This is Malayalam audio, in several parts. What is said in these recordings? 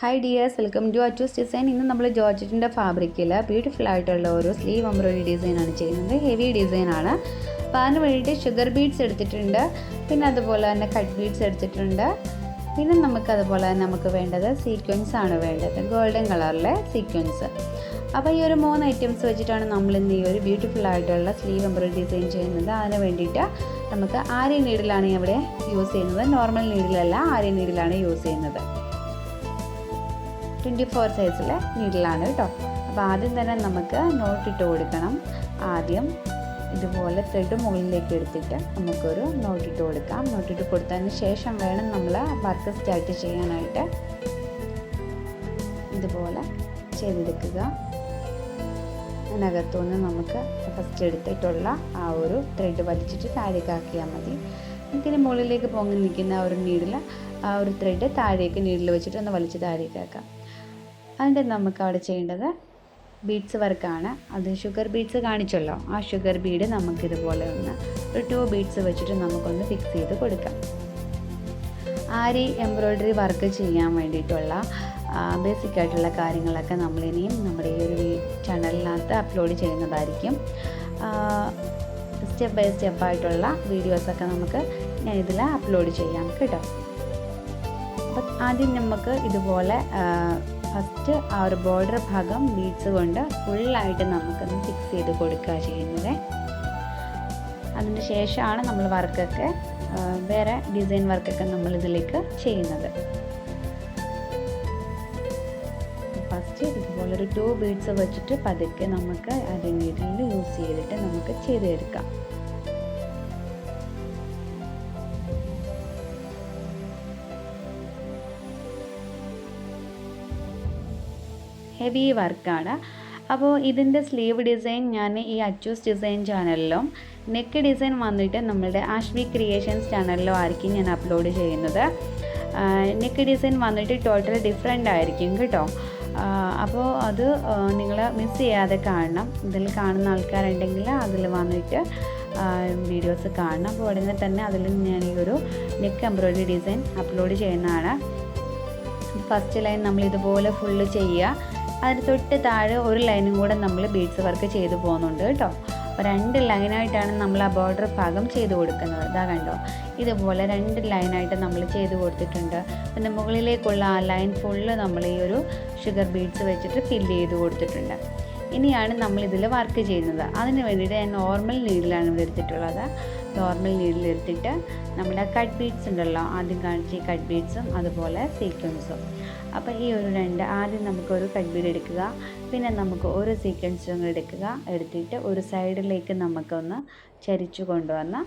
Hi dears, welcome to AchusDesign. ഇന്ന് നമ്മൾ ജോർജറ്റിൻ്റെ ഫാബ്രിക്കിൽ ബ്യൂട്ടിഫുൾ ആയിട്ടുള്ള ഒരു സ്ലീവ് എംബ്രോയിഡറി ഡിസൈൻ ആണ് ചെയ്യുന്നത്. ഹെവി ഡിസൈൻ ആണ്. അപ്പോൾ അതിന് വേണ്ടിയിട്ട് ഷുഗർ ബീഡ്സ് എടുത്തിട്ടുണ്ട്. പിന്നെ അതുപോലെ തന്നെ കട്ട് ബീഡ്സ് എടുത്തിട്ടുണ്ട്. പിന്നെ അതുപോലെ തന്നെ നമുക്ക് വേണ്ടത് സീക്വൻസ് ആണ് വേണ്ടത്, ഗോൾഡൻ കളറിലെ സീക്വൻസ്. അപ്പോൾ ഈ ഒരു 3 ഐറ്റംസ് വെച്ചിട്ടാണ് നമ്മൾ ഇന്ന് ഈ ഒരു ബ്യൂട്ടിഫുൾ ആയിട്ടുള്ള സ്ലീവ് എംബ്രോയിഡറി ഡിസൈൻ ചെയ്യുന്നത്. അതിന് വേണ്ടിയിട്ട് നമുക്ക് ആരി നീഡിലാണ് ഇവിടെ യൂസ് ചെയ്യുന്നത്. നോർമൽ നീഡിലല്ല, ആരി നീഡിലാണ് യൂസ് ചെയ്യുന്നത്. 24 സൈസിലെ നീഡിലാണ് കേട്ടോ. അപ്പോൾ ആദ്യം തന്നെ നമുക്ക് നോട്ടിട്ട് കൊടുക്കണം. ആദ്യം ഇതുപോലെ ത്രെഡ് മുകളിലേക്ക് എടുത്തിട്ട് നമുക്കൊരു നോട്ടിട്ട് കൊടുക്കാം. നോട്ടിട്ട് കൊടുത്തതിന് ശേഷം വേണം നമ്മൾ വർക്ക് സ്റ്റാർട്ട് ചെയ്യാനായിട്ട്. ഇതുപോലെ ചെയ്തെടുക്കുക. അതിനകത്തുനിന്ന് നമുക്ക് ഫസ്റ്റ് എടുത്തിട്ടുള്ള ആ ഒരു ത്രെഡ് വലിച്ചിട്ട് താഴേക്ക് ആക്കിയാൽ മതി. ഇതിന് മുകളിലേക്ക് പൊങ്ങി നിൽക്കുന്ന ആ ഒരു നീഡിൽ ആ ഒരു ത്രെഡ് താഴേക്ക് നീഡിൽ വെച്ചിട്ട് ഒന്ന് വലിച്ച് താഴേക്ക് ആക്കാം. അതിൻ്റെ നമുക്ക് അവിടെ ചെയ്യേണ്ടത് ബീഡ്സ് വർക്കാണ്. അത് ഷുഗർ ബീഡ്സ് കാണിച്ചല്ലോ, ആ ഷുഗർ ബീഡ് നമുക്കിതുപോലെ ഒരു 2 ബീഡ്സ് വെച്ചിട്ട് നമുക്കൊന്ന് ഫിക്സ് ചെയ്ത് കൊടുക്കാം. ആരി എംബ്രോയിഡറി വർക്ക് ചെയ്യാൻ വേണ്ടിയിട്ടുള്ള ബേസിക് ആയിട്ടുള്ള കാര്യങ്ങളൊക്കെ നമ്മളിനിയും നമ്മുടെ ഈ ഒരു ചാനലിനകത്ത് അപ്ലോഡ് ചെയ്യുന്നതായിരിക്കും. സ്റ്റെപ്പ് ബൈ സ്റ്റെപ്പായിട്ടുള്ള വീഡിയോസൊക്കെ ഞാൻ ഇതിൽ അപ്ലോഡ് ചെയ്യാം കേട്ടോ. അപ്പം ആദ്യം നമുക്ക് ഇതുപോലെ ഫസ്റ്റ് ആ ഒരു ബോർഡർ ഭാഗം ബീഡ്സ് കൊണ്ട് ഫുള്ളായിട്ട് നമുക്കൊന്ന് ഫിക്സ് ചെയ്ത് കൊടുക്കുക ചെയ്യുന്നത്. അതിന് ശേഷമാണ് നമ്മൾ വർക്കൊക്കെ വേറെ ഡിസൈൻ വർക്കൊക്കെ നമ്മൾ ഇതിലേക്ക് ചെയ്യുന്നത്. ഫസ്റ്റ് ഇതുപോലൊരു 2 ബീഡ്സ് വെച്ചിട്ട് പതുക്കെ നമുക്ക് അതിൻ്റെ നീഡിൽ യൂസ് ചെയ്തിട്ട് നമുക്ക് ചെയ്തെടുക്കാം. ഹെവി വർക്കാണ്. അപ്പോൾ ഇതിൻ്റെ സ്ലീവ് ഡിസൈൻ ഞാൻ ഈ അച്ചൂസ് ഡിസൈൻ ചാനലിലും നെക്ക് ഡിസൈൻ വന്നിട്ട് നമ്മളുടെ ആഷ്വി ക്രിയേഷൻസ് ചാനലിലും ആയിരിക്കും ഞാൻ അപ്ലോഡ് ചെയ്യുന്നത്. നെക്ക് ഡിസൈൻ വന്നിട്ട് ടോട്ടൽ ഡിഫറെൻ്റ് ആയിരിക്കും കേട്ടോ. അപ്പോൾ അത് നിങ്ങൾ മിസ് ചെയ്യാതെ കാണണം. ഇതിൽ കാണുന്ന ആൾക്കാരുണ്ടെങ്കിൽ അതിൽ വന്നിട്ട് വീഡിയോസ് കാണണം. അപ്പോൾ ഉടനെ തന്നെ അതിൽ ഞാൻ ഈ ഒരു നെക്ക് എംബ്രോയിഡറി ഡിസൈൻ അപ്ലോഡ് ചെയ്യുന്നതാണ്. ഫസ്റ്റ് ലൈൻ നമ്മൾ ഇതുപോലെ ഫുള്ള് ചെയ്യുക. അതിന് തൊട്ട് താഴെ ഒരു ലൈനും കൂടെ നമ്മൾ ബീഡ്സ് വർക്ക് ചെയ്ത് പോകുന്നുണ്ട് കേട്ടോ. അപ്പോൾ 2 ലൈനായിട്ടാണ് നമ്മൾ ആ ബോർഡർ ഭാഗം ചെയ്ത് കൊടുക്കുന്നത്. ഇതാ കണ്ടോ, ഇതുപോലെ 2 ലൈനായിട്ട് നമ്മൾ ചെയ്ത് കൊടുത്തിട്ടുണ്ട്. പിന്നെ മുകളിലേക്കുള്ള ആ ലൈൻ ഫുള്ള് നമ്മൾ ഈ ഒരു ഷുഗർ ബീഡ്സ് വെച്ചിട്ട് ഫില്ല് ചെയ്ത് കൊടുത്തിട്ടുണ്ട്. ഇനിയാണ് നമ്മളിതിൽ വർക്ക് ചെയ്യുന്നത്. അതിന് വേണ്ടിയിട്ട് ഞാൻ നോർമൽ നീഡിലാണ് ഇവിടെ എടുത്തിട്ടുള്ളത്. നോർമൽ നീഡിൽ എടുത്തിട്ട് നമ്മുടെ കട്ട് ബീഡ്സ് ഉണ്ടല്ലോ, ആദ്യം കാണിച്ച ഈ കട്ട് ബീഡ്സും അതുപോലെ സീക്വൻസും. അപ്പോൾ ഈ ഒരു 2 ആദ്യം നമുക്കൊരു കട്ട് ബീഡ് എടുക്കുക, പിന്നെ നമുക്ക് ഒരു സീക്വൻസും എടുക്കുക. എടുത്തിട്ട് ഒരു സൈഡിലേക്ക് നമുക്കൊന്ന് ചരിച്ചു കൊണ്ടുവന്ന്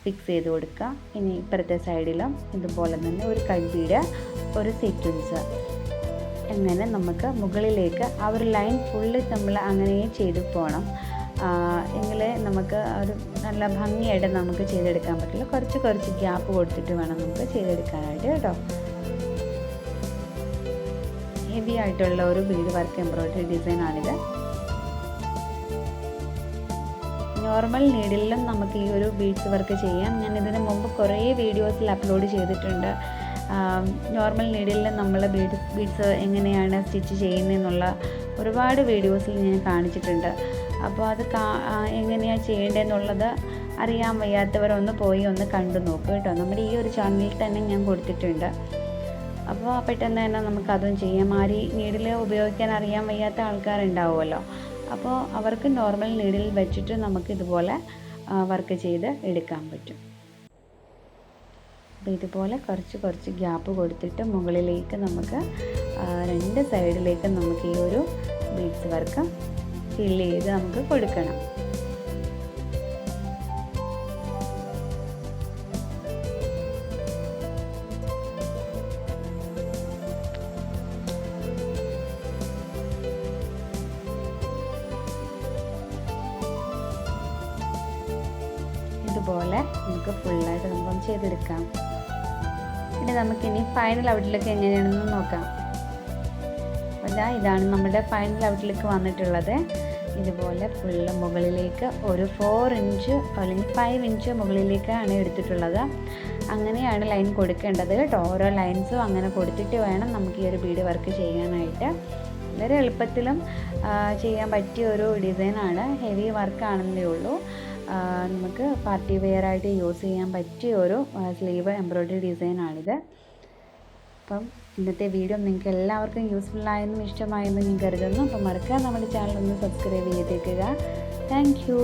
ഫിക്സ് ചെയ്ത് കൊടുക്കുക. ഇനി ഇപ്പുറത്തെ സൈഡിലും ഇതുപോലെ തന്നെ ഒരു കട്ട് ബീഡ്, ഒരു സീക്വൻസ്. അങ്ങനെ നമുക്ക് മുകളിലേക്ക് ആ ഒരു ലൈൻ ഫുള്ള് നമ്മൾ അങ്ങനെ ചെയ്ത് പോകണം. എങ്കിലേ നമുക്ക് ഒരു നല്ല ഭംഗിയായിട്ട് നമുക്ക് ചെയ്തെടുക്കാൻ പറ്റില്ല. കുറച്ച് ഗ്യാപ്പ് കൊടുത്തിട്ട് വേണം നമുക്ക് ചെയ്തെടുക്കാനായിട്ട് കേട്ടോ. ഹെവി ആയിട്ടുള്ള ഒരു ബീഡ് വർക്ക് എംബ്രോയിഡറി ഡിസൈനാണിത്. നോർമൽ നീഡിലും നമുക്ക് ഈ ഒരു ബീഡ്സ് വർക്ക് ചെയ്യാം. ഞാൻ ഇതിന് മുമ്പ് കുറേ വീഡിയോസിൽ അപ്ലോഡ് ചെയ്തിട്ടുണ്ട്. നോർമൽ നീഡിൽ നമ്മൾ ബീഡ്സ് എങ്ങനെയാണ് സ്റ്റിച്ച് ചെയ്യുന്നതെന്നുള്ള ഒരുപാട് വീഡിയോസിൽ ഞാൻ കാണിച്ചിട്ടുണ്ട്. അപ്പോൾ അത് എങ്ങനെയാണ് ചെയ്യേണ്ടതെന്നുള്ളത് അറിയാൻ വയ്യാത്തവരൊന്ന് പോയി ഒന്ന് കണ്ടു നോക്കുക കേട്ടോ. നമ്മുടെ ഈ ഒരു ചാനലിൽ തന്നെ ഞാൻ കൊടുത്തിട്ടുണ്ട്. അപ്പോൾ പെട്ടെന്ന് തന്നെ നമുക്കതും ചെയ്യാം. ആരി നീഡിൽ ഉപയോഗിക്കാൻ അറിയാൻ വയ്യാത്ത ആൾക്കാരുണ്ടാവുമല്ലോ. അപ്പോൾ അവർക്ക് നോർമൽ നീഡിൽ വെച്ചിട്ട് നമുക്ക് ഇതുപോലെ വർക്ക് ചെയ്ത് എടുക്കാൻ പറ്റും. അപ്പോൾ ഇതുപോലെ കുറച്ച് ഗ്യാപ്പ് കൊടുത്തിട്ട് മുകളിലേക്ക് നമുക്ക് 2 സൈഡിലേക്ക് നമുക്ക് ഈ ഒരു ബീഡ്സ് വർക്ക് ഫില്ല് ചെയ്ത് നമുക്ക് കൊടുക്കണം. ഇതുപോലെ നമുക്ക് ഫുള്ളായിട്ട് നമുക്കൊന്ന് ചെയ്തെടുക്കാം. ഇനി നമുക്കിനി ഫൈനൽ ഔട്ട്ലുക്ക് എങ്ങനെയാണെന്ന് നോക്കാം. ഇതാണ് നമ്മുടെ ഫൈനൽ ഔട്ട്ലുക്ക് വന്നിട്ടുള്ളത്. ഇതുപോലെ ഫുള്ള് മുകളിലേക്ക് ഒരു 4 ഇഞ്ച് അല്ലെങ്കിൽ 5 ഇഞ്ച് മുകളിലേക്കാണ് എടുത്തിട്ടുള്ളത്. അങ്ങനെയാണ് ലൈൻ കൊടുക്കേണ്ടത് കേട്ടോ. ഓരോ ലൈൻസും അങ്ങനെ കൊടുത്തിട്ട് വേണം നമുക്ക് ഈ ഒരു ബീഡ് വർക്ക് ചെയ്യാനായിട്ട്. വളരെ എളുപ്പത്തിലും ചെയ്യാൻ പറ്റിയ ഒരു ഡിസൈനാണ്. ഹെവി വർക്കാണെന്നേ ഉള്ളൂ. നമുക്ക് പാർട്ടി വെയർ ആയിട്ട് യൂസ് ചെയ്യാൻ പറ്റിയ ഒരു സ്ലീവ് എംബ്രോയ്ഡറി ഡിസൈനാണിത്. അപ്പം ഇന്നത്തെ വീഡിയോ നിങ്ങൾക്ക് എല്ലാവർക്കും യൂസ്ഫുള്ളായെന്നും ഇഷ്ടമായെന്നും ഞാൻ കരുതുന്നു. അപ്പം മറക്കാതെ നമ്മുടെ ചാനൽ ഒന്ന് സബ്സ്ക്രൈബ് ചെയ്തേക്കുക. Thank you.